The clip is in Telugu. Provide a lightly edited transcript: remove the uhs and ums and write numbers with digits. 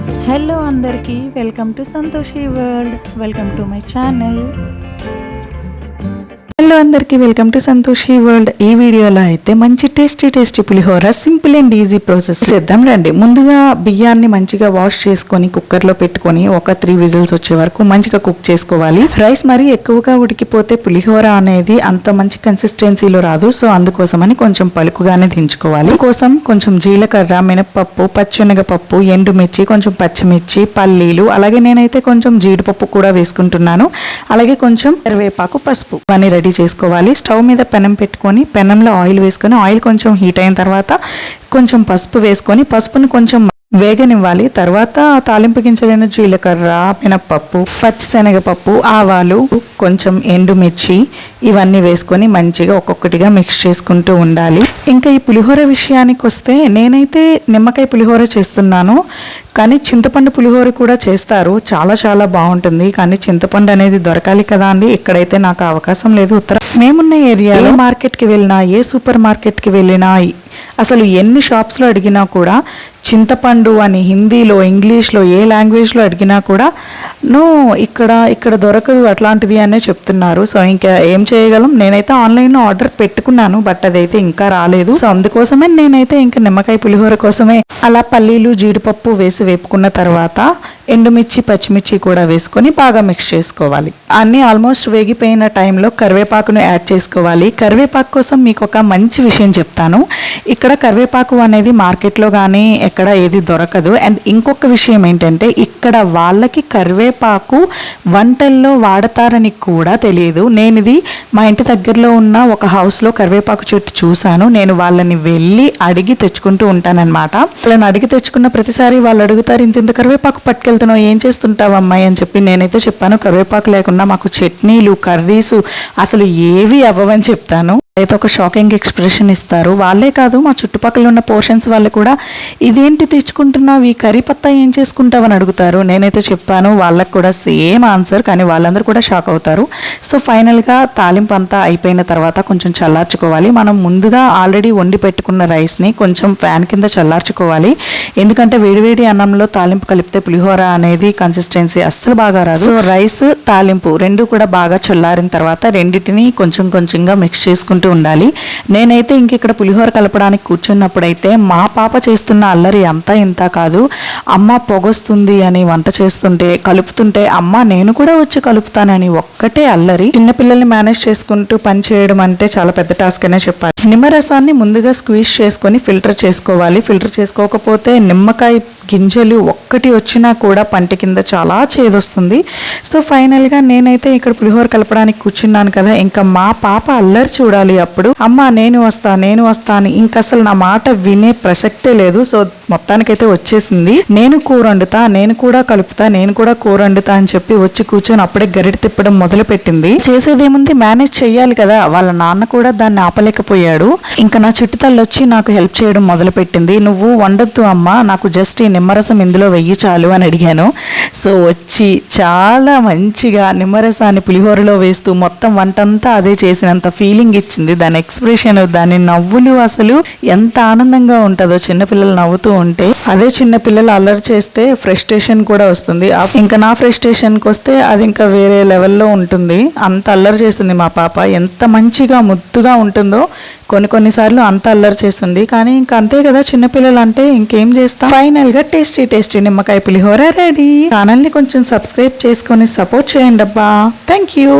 హలో అందరికీ welcome to Santoshi world. Welcome to my channel. Hello అందరికీ వెల్కమ్ టు సంతోషి వరల్డ్. ఈ వీడియోలో అయితే మంచి tasty pulihora simple and easy process చేద్దాం రండి. ముందుగా బియ్యాన్ని మంచిగా వాష్ చేసుకొని కుక్కర్లో పెట్టుకొని ఒక 3 విజిల్స్ వచ్చే వరకు మంచిగా కుక్ చేసుకోవాలి. రైస్ మరీ ఎక్కువగా ఉడికిపోతే పులిహోర అనేది అంత మంచి కన్సిస్టెన్సీలో రాదు. సో అందుకోసమని కొంచెం పలుకుగానే దించుకోవాలి. కోసం కొంచెం జీలకర్ర, మినపప్పు, పచ్చెనగపప్పు, ఎండుమిర్చి, కొంచెం పచ్చిమిర్చి, పల్లీలు, అలాగే నేనైతే కొంచెం జీడిపప్పు కూడా వేసుకుంటున్నాను. అలాగే కొంచెం కరివేపాకు, పసుపు ఇవన్నీ రెడీ చేసుకోవాలి. స్టవ్ మీద పెనం పెట్టుకొని పెనంలో ఆయిల్ వేసుకొని ఆయిల్ కొంచెం హీట్ అయిన తర్వాత కొంచెం పసుపు వేసుకొని పసుపుని కొంచెం వేగనివ్వాలి. తర్వాత తాలింపు గింజలైన జీలకర్ర, మినపప్పు, పచ్చిశనగపప్పు, ఆవాలు, కొంచెం ఎండుమిర్చి ఇవన్నీ వేసుకొని మంచిగా ఒక్కొక్కటిగా మిక్స్ చేసుకుంటూ ఉండాలి. ఇంకా ఈ పులిహోర విషయానికి వస్తే నేనైతే నిమ్మకాయ పులిహోర చేస్తున్నాను, కానీ చింతపండు పులిహోర కూడా చేస్తారు. చాలా బాగుంటుంది. కానీ చింతపండు అనేది దొరకాలి కదా అండి. ఇక్కడైతే నాకు అవకాశం లేదు. మేమున్న ఏరియాలో మార్కెట్కి వెళ్ళినా, ఏ సూపర్ మార్కెట్కి వెళ్ళినా, అసలు ఎన్ని షాప్స్లో అడిగినా కూడా చింతపండు అని హిందీలో, ఇంగ్లీష్లో, ఏ లాంగ్వేజ్లో అడిగినా కూడా ఇక్కడ దొరకదు అట్లాంటిది అనే చెప్తున్నారు. సో ఇంకా ఏం చేయగలం. నేనైతే ఆన్లైన్లో ఆర్డర్ పెట్టుకున్నాను, బట్ అదైతే ఇంకా రాలేదు. సో అందుకోసమే నేనైతే ఇంకా నిమ్మకాయ పులిహోర కోసమే అలా పల్లీలు, జీడిపప్పు వేసి వేపుకున్న తర్వాత ఎండుమిర్చి, పచ్చిమిర్చి కూడా వేసుకొని బాగా మిక్స్ చేసుకోవాలి. అన్నీ ఆల్మోస్ట్ వేగిపోయిన టైంలో కరివేపాకును యాడ్ చేసుకోవాలి. కరివేపాకు కోసం మీకు ఒక మంచి విషయం చెప్తాను. ఇక్కడ కరివేపాకు అనేది మార్కెట్లో కానీ ఎక్కడ ఏది దొరకదు. అండ్ ఇంకొక విషయం ఏంటంటే ఇక్కడ వాళ్ళకి కరివేపాకు వంటల్లో వాడతారని కూడా తెలియదు. నేను ఇది మా ఇంటి దగ్గరలో ఉన్న ఒక హౌస్లో కరివేపాకు చెట్టు చూశాను. నేను వాళ్ళని వెళ్ళి అడిగి తెచ్చుకుంటూ ఉంటానన్నమాట. వాళ్ళని అడిగి తెచ్చుకున్న ప్రతిసారి వాళ్ళు అడుగుతారు, ఇంత కరివేపాకు పట్టుకెళ్తున్నావు, ఏం చేస్తుంటావు అమ్మాయి అని చెప్పి నేనైతే చెప్పాను, కరివేపాకు లేకుండా మాకు చట్నీలు, కర్రీసు అసలు ఏవి అవ్వవని చెప్తాను. అయితే ఒక షాకింగ్ ఎక్స్ప్రెషన్ ఇస్తారు. వాళ్ళే కాదు, మా చుట్టుపక్కల ఉన్న పోర్షన్స్ వాళ్ళు కూడా ఇదేంటి తెచ్చుకుంటున్నావు, ఈ కర్రీ పత్తా ఏం చేసుకుంటావు అని అడుగుతారు. నేనైతే చెప్పాను, వాళ్ళకు కూడా సేమ్ ఆన్సర్, కానీ వాళ్ళందరూ కూడా షాక్ అవుతారు. సో ఫైనల్గా తాలింపు అంతా అయిపోయిన తర్వాత కొంచెం చల్లార్చుకోవాలి. మనం ముందుగా ఆల్రెడీ వండి పెట్టుకున్న రైస్ని కొంచెం ఫ్యాన్ కింద చల్లార్చుకోవాలి. ఎందుకంటే వేడివేడి అన్నంలో తాలింపు కలిపితే పులిహోర అనేది కన్సిస్టెన్సీ అస్సలు బాగా రాదు. సో రైస్, తాలింపు రెండు కూడా బాగా చల్లారిన తర్వాత రెండింటిని కొంచెంగా మిక్స్ చేసుకుంటూ ఉండాలి. నేనైతే ఇంక ఇక్కడ పులిహోర కలపడానికి కూర్చున్నప్పుడైతే మా పాప చేస్తున్న అల్లరి అంతా ఇంత కాదు. అమ్మ పొగొస్తుంది అని వంట చేస్తుంటే, కలుపుతుంటే అమ్మ నేను కూడా వచ్చి కలుపుతానని ఒక్కటే అల్లరి. చిన్నపిల్లల్ని మేనేజ్ చేసుకుంటూ పని చేయడం అంటే చాలా పెద్ద టాస్క్ అనే చెప్పాలి. నిమ్మరసాన్ని ముందుగా స్క్వీజ్ చేసుకొని ఫిల్టర్ చేసుకోవాలి. ఫిల్టర్ చేసుకోకపోతే నిమ్మకాయ గింజలు ఒక్కటి వచ్చినా కూడా పంట కింద చాలా చేదొస్తుంది. సో ఫైనల్గా నేనైతే ఇక్కడ పులిహోర కలపడానికి కూర్చున్నాను కదా, ఇంకా మా పాప అల్లరి చూడాలి. అప్పుడు అమ్మ నేను వస్తా అని ఇంకా అసలు నా మాట వినే ప్రసక్తే లేదు. సో మొత్తానికైతే వచ్చేసింది. నేను కూర వండుతా, నేను కూడా కలుపుతా, నేను కూడా కూర వండుతా అని చెప్పి వచ్చి కూర్చొని అప్పుడే గరిటె తిప్పడం మొదలు పెట్టింది. చేసేదేముంది, మేనేజ్ చెయ్యాలి కదా. వాళ్ళ నాన్న కూడా దాన్ని ఆపలేకపోయాడు. ఇంకా నా చుట్టుతల్లి వచ్చి నాకు హెల్ప్ చేయడం మొదలు పెట్టింది. నువ్వు వండొద్దు అమ్మ, నాకు జస్ట్ ఈ నిమ్మరసం ఇందులో వెయ్యి చాలు అని అడిగాను. సో వచ్చి చాలా మంచిగా నిమ్మరసాన్ని పులిహోరలో వేస్తూ మొత్తం వంటంతా అదే చేసినంత ఫీలింగ్ ఇచ్చింది. దాని ఎక్స్ప్రెషన్, దాని నవ్వులు అసలు ఎంత ఆనందంగా ఉంటుందో చిన్నపిల్లలు నవ్వుతూ ఉంటే. అదే చిన్నపిల్లలు అల్లరి చేస్తే ఫ్రస్ట్రేషన్ కూడా వస్తుంది. ఇంకా నా ఫ్రస్ట్రేషన్కి వస్తే అది ఇంకా వేరే లెవెల్లో ఉంటుంది. అంత అల్లరి చేస్తుంది మా పాప. ఎంత మంచిగా ముద్దుగా ఉంటుందో కొన్నిసార్లు అంత అల్లరి చేస్తుంది. కానీ ఇంకా అంతే కదా చిన్నపిల్లలు అంటే, ఇంకేం చేస్తాం. ఫైనల్గా టేస్టీ నిమ్మకాయ పులిహోర రెడీ. ఛానల్ని కొంచెం సబ్స్క్రైబ్ చేసుకొని సపోర్ట్ చేయండి అబ్బా. Thank you.